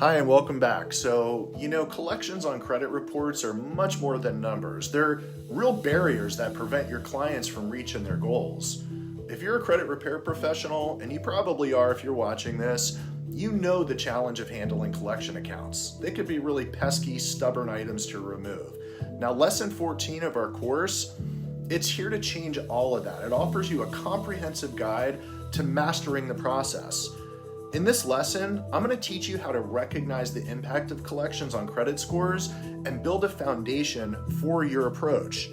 Hi, and welcome back. Collections on credit reports are much more than numbers. They're real barriers that prevent your clients from reaching their goals. If you're a credit repair professional, and you probably are if you're watching this, you know the challenge of handling collection accounts. They could be really pesky, stubborn items to remove. Now, lesson 14 of our course, it's here to change all of that. It offers you a comprehensive guide to mastering the process. In this lesson, I'm going to teach you how to recognize the impact of collections on credit scores and build a foundation for your approach.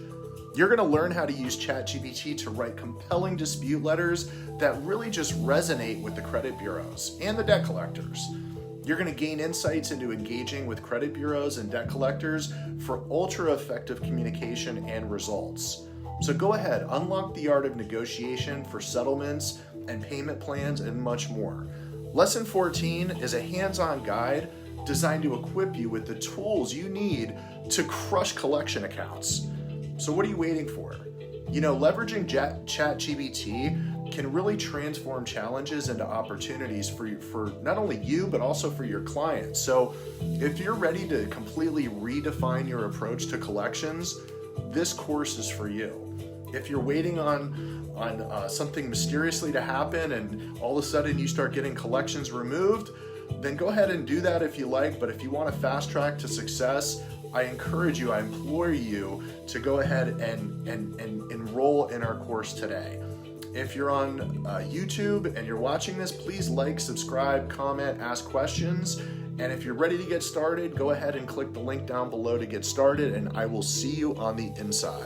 You're going to learn how to use ChatGPT to write compelling dispute letters that really just resonate with the credit bureaus and the debt collectors. You're going to gain insights into engaging with credit bureaus and debt collectors for ultra-effective communication and results. So go ahead, unlock the art of negotiation for settlements and payment plans and much more. Lesson 14 is a hands-on guide designed to equip you with the tools you need to crush collection accounts. So what are you waiting for? Leveraging ChatGPT can really transform challenges into opportunities for not only you, but also for your clients. So if you're ready to completely redefine your approach to collections, this course is for you. If you're waiting on something mysteriously to happen and all of a sudden you start getting collections removed, then go ahead and do that if you like. But if you want a fast track to success, I implore you to go ahead and enroll in our course today. If you're on YouTube and you're watching this, please like, subscribe, comment, ask questions. And if you're ready to get started, go ahead and click the link down below to get started, and I will see you on the inside.